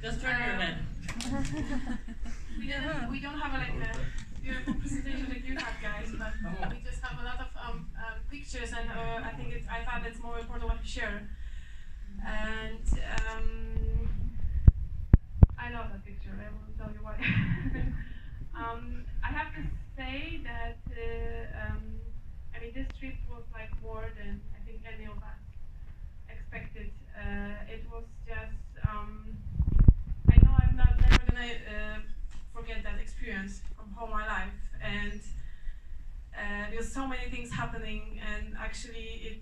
Just turn your head. We don't have like a beautiful presentation like you have, guys, but we just have a lot of pictures, and I thought it's more important what we share. And I love that picture. I will tell you why. I have to say that this trip was like more than I think any of us expected. It was just I know I'm never gonna forget that experience from all my life, and there's so many things happening, and actually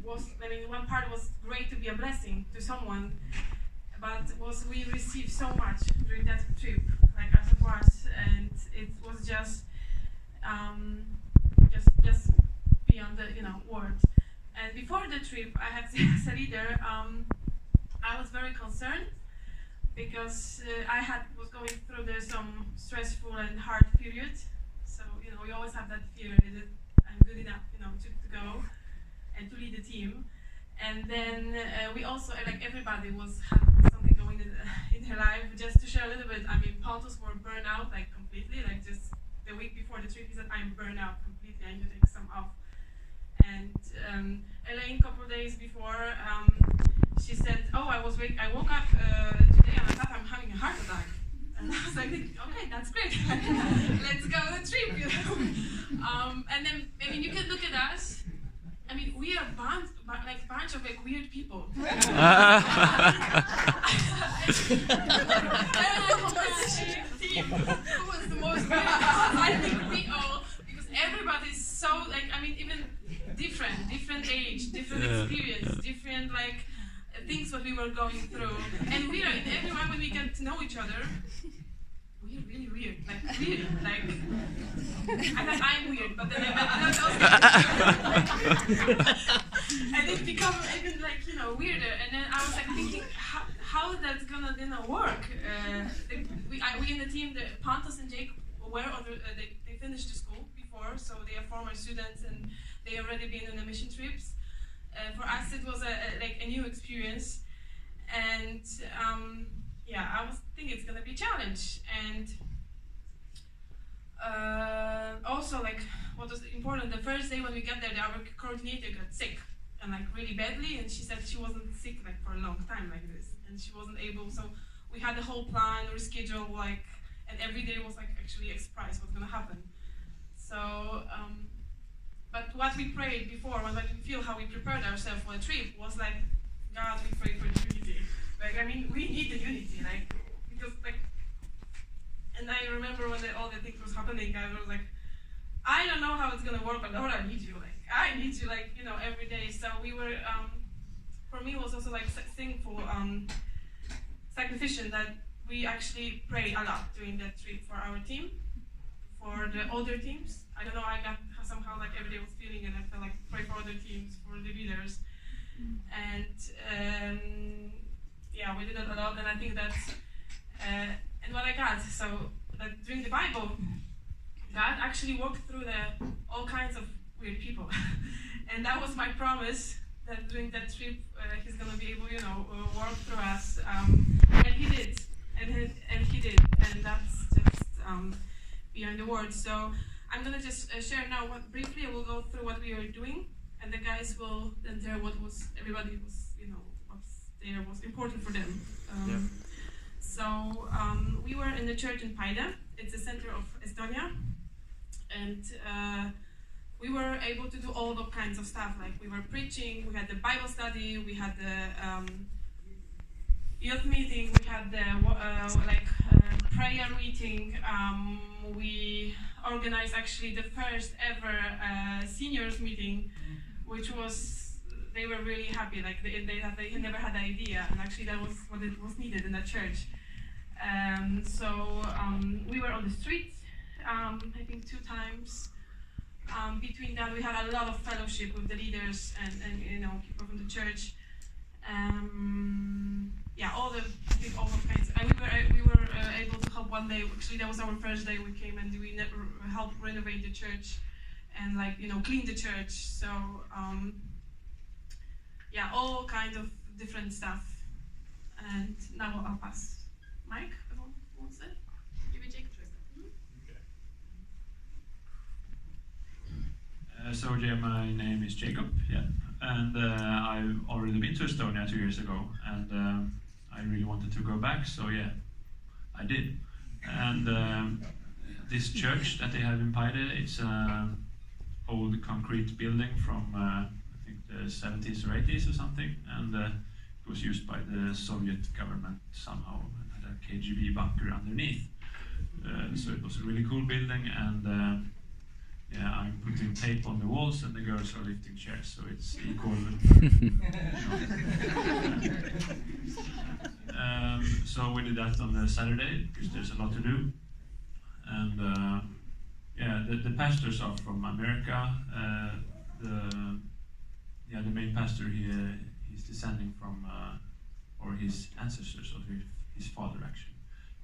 one part was great to be a blessing to someone, but we received so much during that trip, like as it was, and it was just beyond the words. And before the trip, I had as a leader, I was very concerned because I was going through some stressful and hard period. So we always have that fear: is it I'm good enough, to go and to lead the team? And then we also, like everybody, had something going in their life. Just to share a little bit, Pontus were burned out like completely. Like just the week before the trip, he said, "I'm burned out completely. I need to take some off." And Elaine, a couple of days before, she said, "Oh, I woke up today and I thought I'm having a heart attack." And I was like, "Okay, that's great. Let's go on the trip." And then you can look at us. We are bunch of weird people. I don't know who was the most weird. I think we all, because everybody's so even different age, different experience, different things what we were going through, and we are everyone when we get to know each other. We're really weird, I thought I'm weird, but then I met others. And it became even weirder. And then I was thinking, how that's gonna work? We in the team, Pontus and Jake were they finished the school before, so they are former students and they already been on the mission trips. For us, it was a new experience, and I was thinking it's gonna be a challenge. And also, what was important, the first day when we got there, our coordinator got sick, and really badly, and she said she wasn't sick for a long time like this, and she wasn't able, so we had the whole plan, reschedule, and every day was actually a surprise what's gonna happen. So, but what we prayed before, when we feel how we prepared ourselves for the trip, was God, we pray for the unity. We need the unity, because and I remember when all the things was happening, I was I don't know how it's gonna work, but Lord, I need you, I need you, every day. So we were, for me, it was also thankful, sacrificial that we actually prayed a lot during that trip for our team, for the other teams. I don't know, I got somehow every day was feeling, and I felt pray for other teams, for the leaders, and we did that a lot, and I think that's and what I got. So that during the Bible, God actually walked through all kinds of weird people, and that was my promise that during that trip He's gonna be able, work through us, and He did, and He did, and that's just beyond the words. So I'm gonna just share now briefly. I will go through what we are doing, and the guys will then tell everybody was, was important for them. So we were in the church in Paide. It's the center of Estonia, and we were able to do all the kinds of stuff. We were preaching, we had the Bible study, we had the youth meeting, we had the prayer meeting. We organized actually the first ever seniors meeting, which was. They were really happy, they never had the idea, and actually that was what it was needed in that church. So we were on the street, I think 2 times. Between that, we had a lot of fellowship with the leaders and people from the church. All the kinds. And we were able to help one day. Actually, that was our first day. We came and we helped renovate the church and clean the church. So. All kinds of different stuff. And now I'll pass Mike, if you want to say. Give it a try. So yeah, my name is Jacob, yeah, and I've already been to Estonia 2 years ago, and I really wanted to go back, so yeah, I did. And this church that they have in Paide, it's an old concrete building from I think the 70s or 80s or something, and it was used by the Soviet government somehow, and had a KGB bunker underneath. So it was a really cool building, and yeah, I'm putting tape on the walls and the girls are lifting chairs, so it's equal. So we did that on the Saturday, because there's a lot to do. And yeah, the pastors are from America. The main pastor, he's descending from, or his ancestors, or his father actually.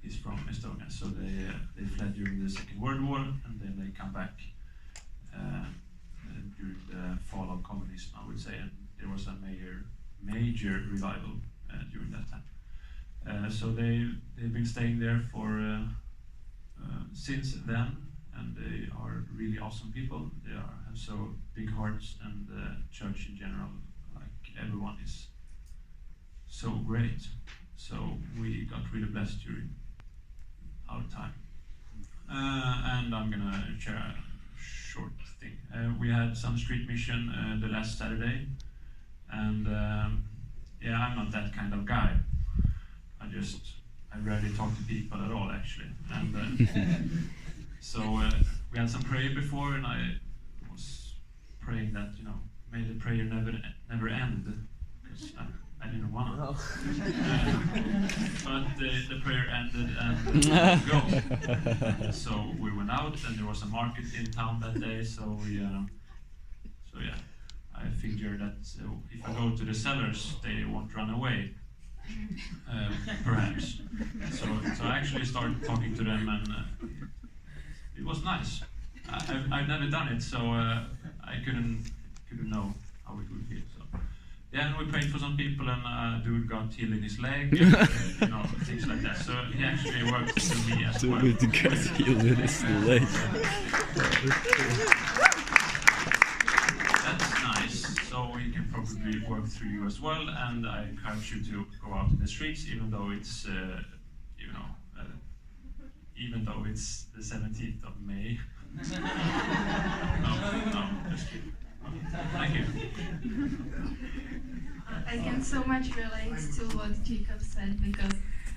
He's from Estonia, so they fled during the Second World War, and then they come back during the fall of communism, I would say, and there was a major revival during that time. So they've been staying there for since then, and they are really awesome people. They have so big hearts, and the church in general, like everyone, is so great. So we got really blessed during our time. And I'm gonna share a short thing. We had some street mission the last Saturday, and yeah, I'm not that kind of guy. I rarely talk to people at all, actually. And so we had some prayer before, and I was praying that, may the prayer never end, because I didn't want to. But the prayer ended, and we go. So we went out, and there was a market in town that day. So yeah, I figured that if I go to the sellers, they won't run away. Perhaps. So I actually started talking to them, and it was nice. I've never done it, so I couldn't know how it would feel. So yeah, and we prayed for some people, and a dude got healed in his leg, and, things like that. So he actually worked for me as well. Dude got healed in his leg. That's nice. So he can probably work through you as well, and I encourage you to go out in the streets, even though it's even though it's the 17th of May. No, just kidding. Thank you. I can so much relate to what Jacob said, because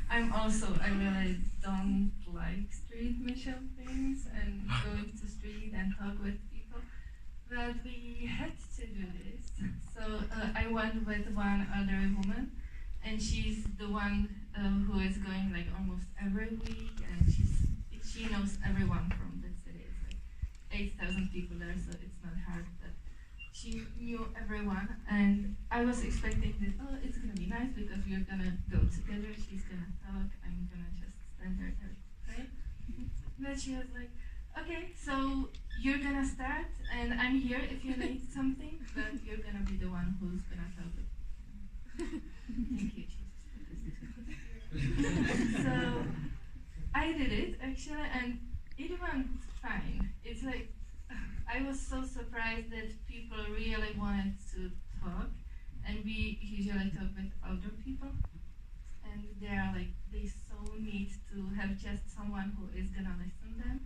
I really don't like street mission things and going to street and talk with people. But we had to do this. So I went with one other woman, and she's the one who is going like almost every week, and she knows everyone from the city. It's like 8,000 people there, so it's not hard. But she knew everyone, and I was expecting that, it's gonna be nice because we're gonna go together. She's gonna talk. I'm gonna just stand there and pray. But she was like, okay, so you're gonna start, and I'm here if you need something, but you're gonna be the one who's gonna talk with me. Thank you, Jesus. So I did it actually, and it went fine. It's like I was so surprised that people really wanted to talk, and we usually talk with older people, and they so need to have just someone who is gonna listen to them,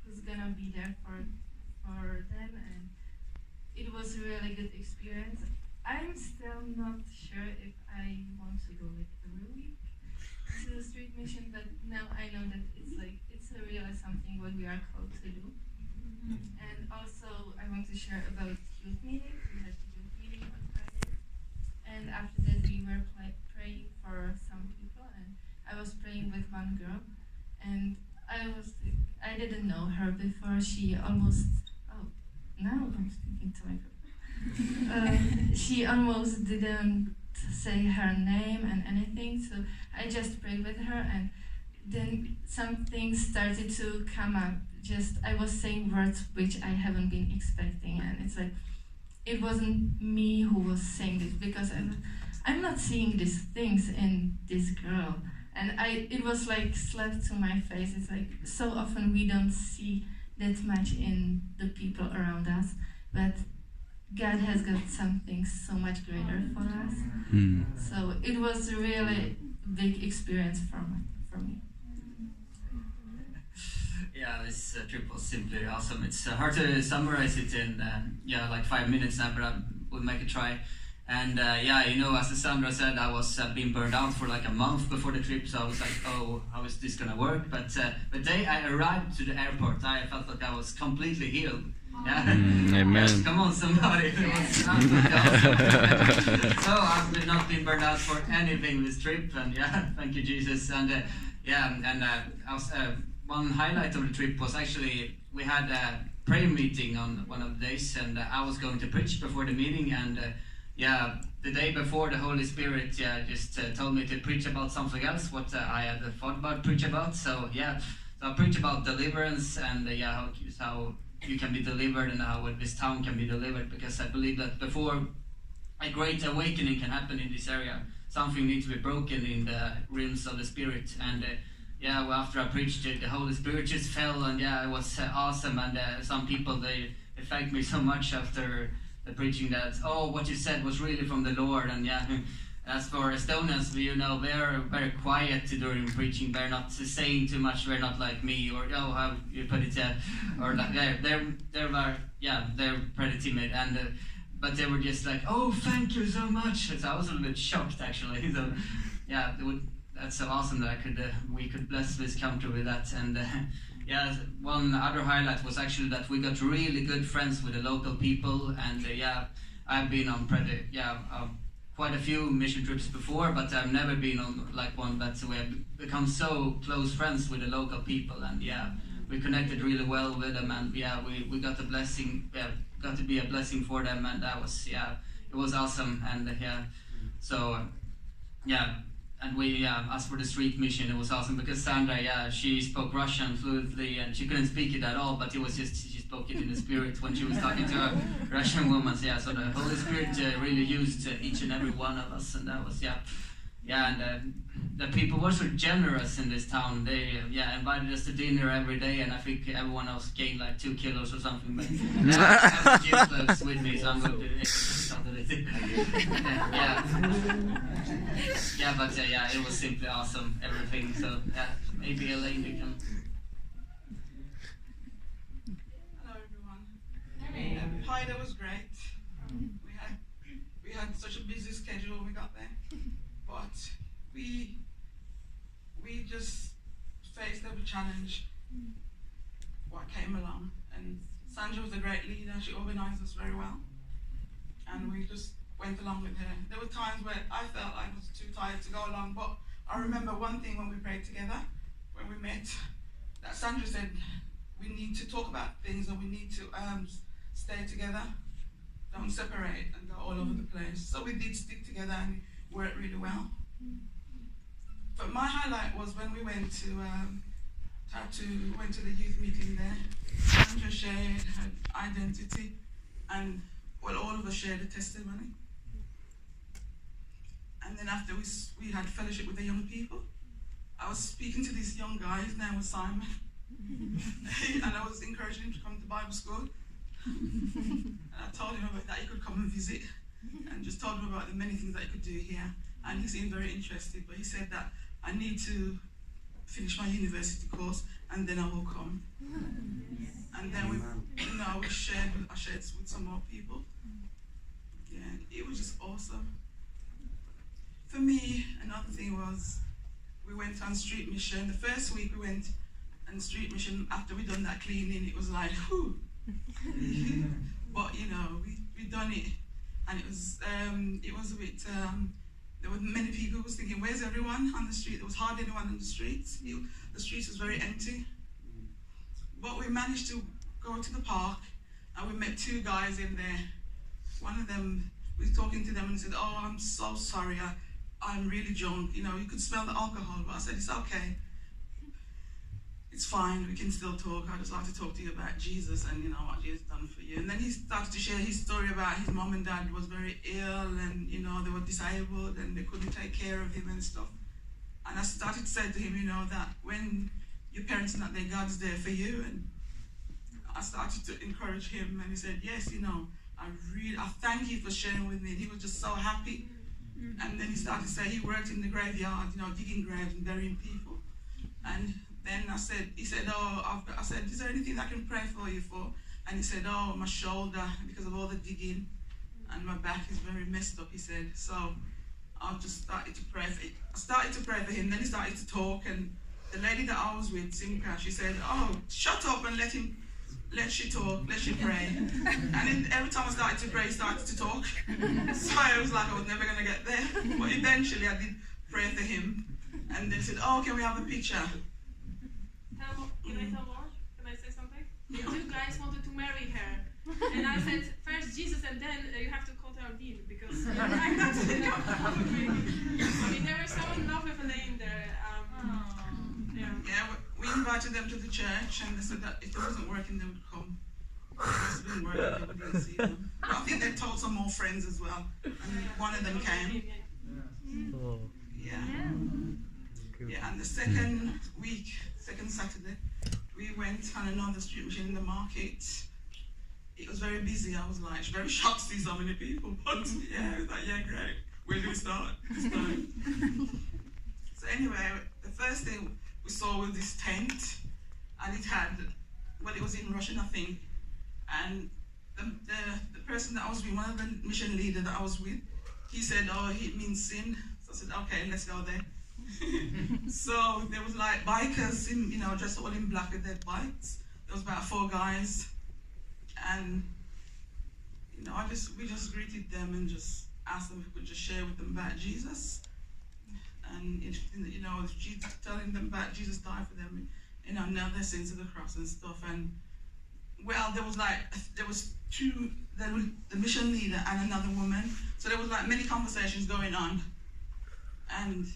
who's gonna be there for them, and it was a really good experience. I'm still not sure if I want to go like every week to the street mission, but now I know that it's really something what we are called to do. And also I want to share about youth meeting. We had a youth meeting on Friday, and after that we were praying for some people, and I was praying with one girl, and I didn't know her before. She almost now I'm speaking to my girl. She almost didn't say her name and anything, so I just prayed with her, and then some things started to come up. I was saying words which I haven't been expecting, and it's like it wasn't me who was saying this, because I'm not seeing these things in this girl. And it was like slapped to my face. It's like so often we don't see that much in the people around us, but God has got something so much greater for us. So it was a really big experience for me. Yeah, this trip was simply awesome. It's hard to summarize it in like 5 minutes now, but I will make a try. And as Sandra said, I was being burned out for like a month before the trip, so I was like, oh, how is this gonna work? But the day I arrived to the airport, I felt like I was completely healed. Yeah. Amen. Yes, come on, somebody. So I've not been burned out for anything this trip, and thank you, Jesus. And I was, one highlight of the trip was actually we had a prayer meeting on one of the days, and I was going to preach before the meeting, and the day before the Holy Spirit just told me to preach about something else, what I had thought about preach about. So I preach about deliverance and how you can be delivered and how this town can be delivered, because I believe that before a great awakening can happen in this area, something needs to be broken in the realms of the Spirit. And after I preached, the Holy Spirit just fell, and it was awesome. And some people they thanked me so much after the preaching that what you said was really from the Lord. And as for Estonians, they're very quiet during preaching. They're not saying too much. They're not like me, or how you put it, or like they're pretty timid. And but they were just like, oh, thank you so much. So I was a little bit shocked actually. So that's so awesome that we could bless this country with that. And one other highlight was actually that we got really good friends with the local people. And I've been on quite a few mission trips before, but I've never been on like one that we have become so close friends with the local people. And we connected really well with them, and we got a blessing, got to be a blessing for them, and that was it was awesome. And and we as for the street mission, it was awesome because Sandra, she spoke Russian fluently, and she couldn't speak it at all, but it was just she spoke it in the Spirit when she was talking to a Russian woman. So the Holy Spirit really used each and every one of us, and that was and the people were so generous in this town. They invited us to dinner every day, and I think everyone else gained like 2 kilos or something. But I have gym clothes with me, so I'm going to something like it was simply awesome, everything. So maybe Elaine, you can. Hello everyone. Hi, that was great. We had such a busy schedule when we got there, but we just faced every challenge what came along. And Sandra was a great leader. She organised us very well, and we just went along with her. There were times where I felt I was too tired to go along, but I remember one thing when we prayed together, when we met, that Sandra said we need to talk about things, and we need to stay together, don't separate and go all over the place. So we did stick together, and it worked really well. But my highlight was when we went to the youth meeting there. Sandra shared her identity, and all of us shared a testimony. And then after we had fellowship with the young people, I was speaking to this young guy. His name was Simon, and I was encouraging him to come to Bible school. And I told him that he could come and visit, and just told him about the many things that he could do here. And he seemed very interested, but he said that I need to finish my university course and then I will come. And then I shared with some more people. Yeah, it was just awesome. For me, another thing was we went on street mission. The first week we went on street mission. After we done that cleaning, it was like, whew. But we done it, and it was a bit. There were many people who was thinking, where's everyone on the street? There was hardly anyone on the streets. The streets was very empty. But we managed to go to the park, and we met 2 guys in there. One of them, we were talking to them and said, oh, I'm so sorry, I'm really drunk. You could smell the alcohol, but I said, it's okay. it's fine, we can still talk. I just like to talk to you about Jesus and, you know, what Jesus done for you. And then he started to share his story about his mom and dad was very ill and, you know, they were disabled and they couldn't take care of him and stuff. And I started to say to him, you know, that when your parents are not there, God's there for you. And I started to encourage him, and he said, yes, you know, I thank you for sharing with me. And he was just so happy. And then he started to say he worked in the graveyard, you know, digging graves and burying people. And then he said, I said, is there anything I can pray for you for? And he said, oh, my shoulder, because of all the digging, and my back is very messed up, he said. So I just started to pray for him. I started to pray for him, then he started to talk, and the lady that I was with, Simka, she said, oh, shut up and let she talk, let she pray. And then every time I started to pray, he started to talk. So I was like, I was never going to get there. But eventually I did pray for him. And they said, oh, can we have a picture? Can I tell more? Can I say something? The two guys wanted to marry her. And I said, first Jesus and then you have to call her Dean, because I'm not I mean, they were so in love with Elaine there. Yeah, we invited them to the church, and they said that if it wasn't working, they would come. If it didn't work, they wouldn't see them. But I think they told some more friends as well, and one of them came. Yeah, and the second week, second Saturday, we went on another street machine in the market. It was very busy. I was like very shocked to see so many people. But yeah, I was like, yeah, great. Where do we start? So anyway, the first thing we saw was this tent, and it had, well, it was in Russian, I think. And the person that I was with, one of the mission leader that I was with, he said, oh, it means sin. So I said, okay, let's go there. So there was like bikers, in, you know, dressed all in black with their bikes. There was about 4 guys, and you know, we just greeted them and just asked them if we could just share with them about Jesus, and you know, telling them about Jesus died for them, you know, nailed their sins to the cross and stuff. And well, there was 2, the mission leader and another woman, so there was like many conversations going on, and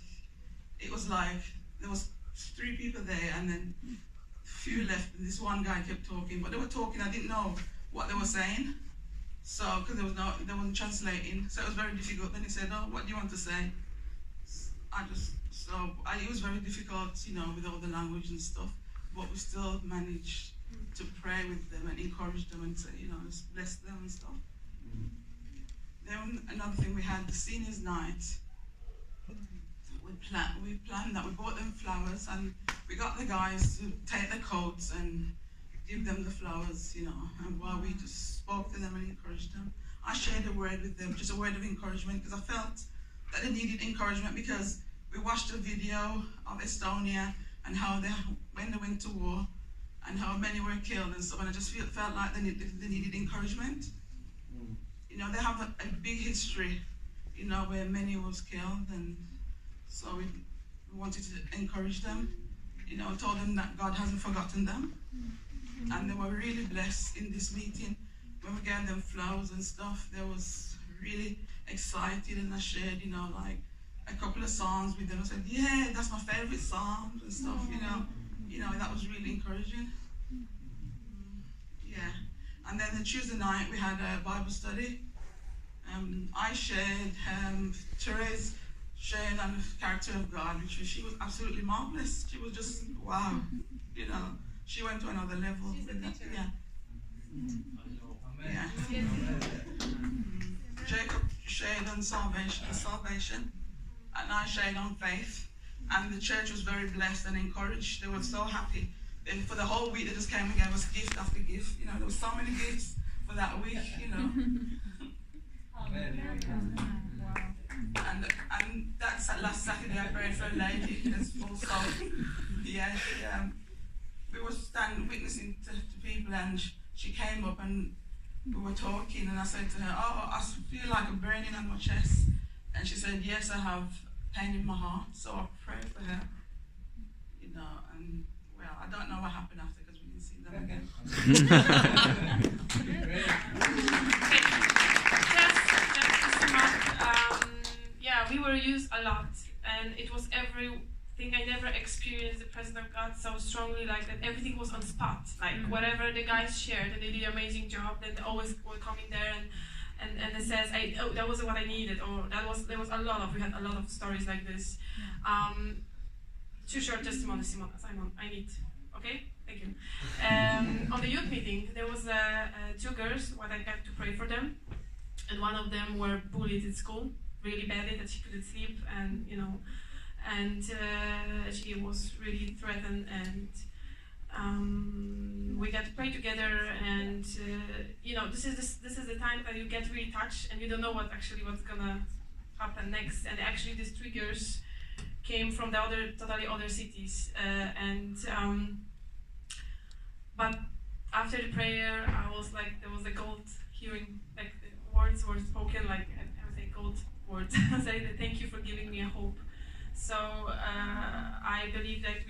it was like there was 3 people there, and then a few left, and this one guy kept talking, but they were talking, I didn't know what they were saying, so because they weren't translating, so it was very difficult. Then he said, oh, what do you want to say? It was very difficult, you know, with all the language and stuff, but we still managed to pray with them and encourage them and say, you know, just bless them and stuff. Then another thing, we had the seniors night. We planned that, we bought them flowers, and we got the guys to take the coats and give them the flowers, you know, and while we just spoke to them and encouraged them. I shared a word with them, just a word of encouragement, because I felt that they needed encouragement, because we watched a video of Estonia and how when they went to war and how many were killed and stuff, and I just felt like they needed encouragement. You know, they have a big history, you know, where many was killed, and so we wanted to encourage them, you know, told them that God hasn't forgotten them. And they were really blessed in this meeting. When we gave them flowers and stuff, they was really excited, and I shared, you know, like a couple of songs with them. I said, yeah, that's my favorite song and stuff, you know, that was really encouraging. Yeah. And then the Tuesday night we had a Bible study. I shared, Therese shared on the character of God, she was absolutely marvelous. She was just, wow, you know, she went to another level. She's a teacher. Yeah. Jacob shared on salvation, and I shared on faith. And the church was very blessed and encouraged. They were so happy. And for the whole week, they just came and gave us gift after gift. You know, there were so many gifts for that week, you know. And that's last Saturday I prayed for a lady that's full soul. Yeah, we were standing witnessing to people, and she came up and we were talking, and I said to her, oh, I feel like a burning on my chest. And she said, yes, I have pain in my heart. So I prayed for her, you know, and well, I don't know what happened after, because we didn't see them again. Yeah, we were used a lot, and it was every think I never experienced the presence of God so strongly, like that everything was on spot. Like whatever the guys shared, and they did an amazing job, then they always were coming there and it says, oh, that was what I needed, or there was we had a lot of stories like this. Two short testimonies, Simon, I need, okay? Thank you. On the youth meeting, there was two girls, what I got to pray for them, and one of them were bullied at school, really badly, that she couldn't sleep, and she was really threatened, and we got to pray together, and this is the time that you get really touched, and you don't know what's gonna happen next. And actually, these three girls came from the totally other cities, but after the prayer, I was like, there was a gold hearing, like the words were spoken, like I would say gold words. I say thank you for giving me a hope. So I believe that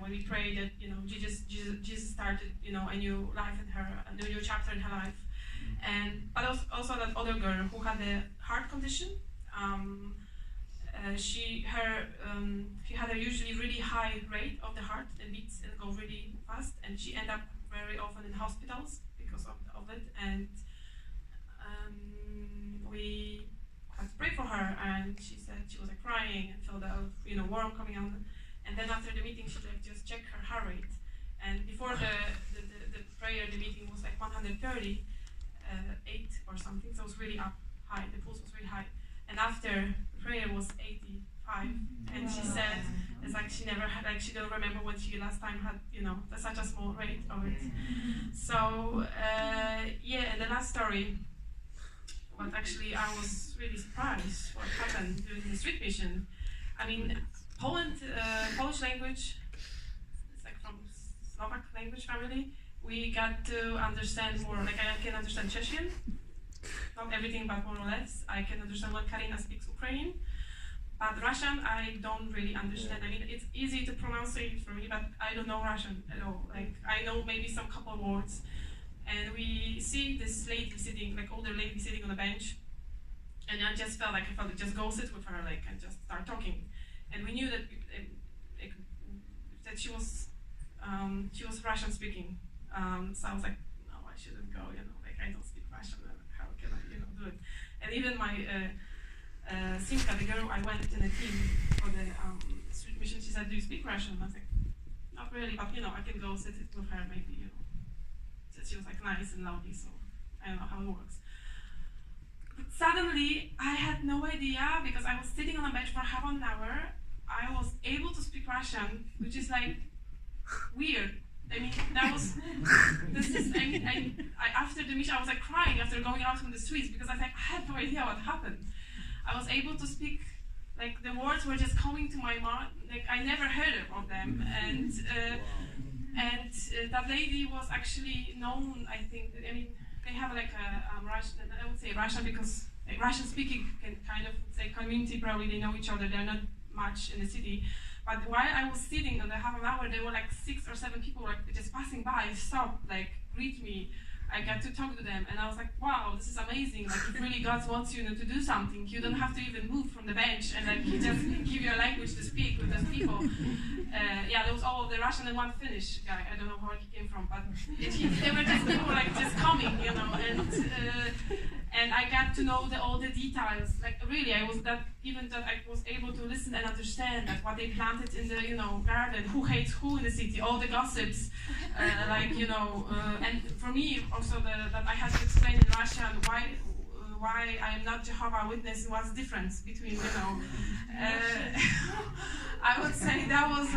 when we pray that Jesus started a new life in her, a new chapter in her life, but also that other girl who had a heart condition. She had a usually really high rate of the heart, the beats and go really fast, and she ended up very often in hospitals because of it. And we had to pray for her, and she said she was crying and felt a worm coming out. And then after the meeting, she just checked her heart rate. And before the prayer, the meeting was like 130, 8 or something, so it was really up high. The pulse was really high. And after the prayer was 85, and she said it's like she never had, like she don't remember when she last time had, such a small rate of it. So and the last story, but actually I was really surprised what happened during the street mission. I mean, Polish language, it's like from Slovak language family. We got to understand more, like I can understand Czechia. Not everything, but more or less. I can understand when Karina speaks Ukrainian, but Russian I don't really understand. I mean, it's easy to pronounce it for me, but I don't know Russian at all. Like I know maybe some couple words, and we see this lady sitting, like older lady sitting on a bench, and I just felt just go sit with her, like, and just start talking. And we knew that that she was Russian speaking. So I was like, no, I shouldn't go. Like I don't speak Russian. How can I, do it? And even my Simka, the girl I went in a team for the street mission, she said, "Do you speak Russian?" I was like, "Not really, but I can go sit with her, maybe." So she was like nice and lovely, so I don't know how it works. But suddenly, I had no idea because I was sitting on a bench for half an hour. I was able to speak Russian, which is like weird. I mean, that was, after the mission, I was like crying after going out on the streets because I had no idea what happened. I was able to speak, like the words were just coming to my mouth, like I never heard of them. And that lady was actually known, I think, I mean, they have like a Russian, I would say Russian because like Russian speaking can kind of say community, probably they know each other, they're not much in the city. But while I was sitting on the half an hour, there were like 6 or 7 people like just passing by, stopped, like greet me. I got to talk to them, and I was like, wow, this is amazing. Like if really God wants you to do something, you don't have to even move from the bench, and like He just give you a language to speak with those people. There was all of the Russian and one Finnish guy. I don't know where he came from, but they were just people like just coming, and I got to know all the details. Like really, I was able to listen and understand that what they planted in the garden, who hates who in the city, all the gossips, and for me also that I had to explain in Russian why I am not Jehovah's Witness and what's the difference between I would say that was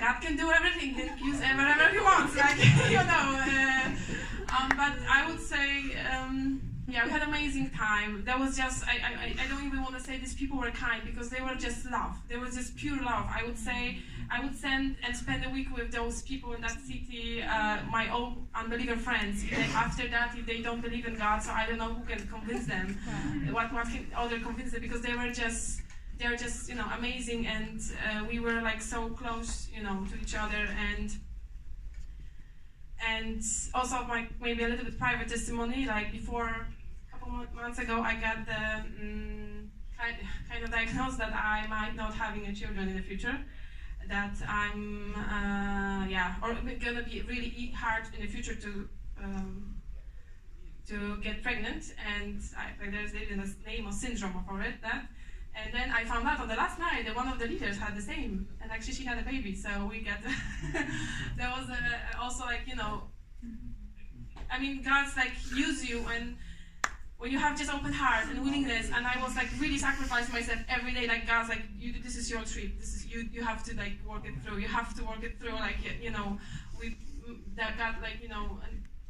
God can do everything, He can use whatever He wants, like but I would say we had an amazing time. There was just I don't even want to say these people were kind because they were just love. They were just pure love. I would say I would send and spend a week with those people in that city, my own unbeliever friends. After that, if they don't believe in God, so I don't know who can convince them. What can other convince them? Because they're just amazing, and we were like so close to each other. And also maybe a little bit private testimony, like before a couple months ago I got kind of diagnosed that I might not having a children in the future, that I'm or gonna be really hard in the future to get pregnant, and there's even a name or syndrome for it. And then I found out on the last night that one of the leaders had the same, and actually she had a baby. So we get there was also I mean, God's use you when you have just open heart and willingness. And I was really sacrificing myself every day. God's this is your trip. This is you have to work it through. You have to work it through. God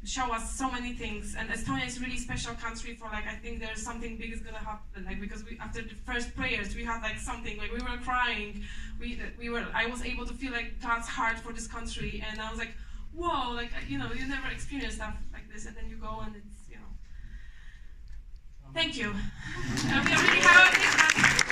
show us so many things. And Estonia is a really special country for I think there's something big is gonna happen. Because after the first prayers we had something we were crying. I was able to feel God's heart for this country, and I was whoa, you never experienced stuff like this, and then you go and it's thank you. We are really happy.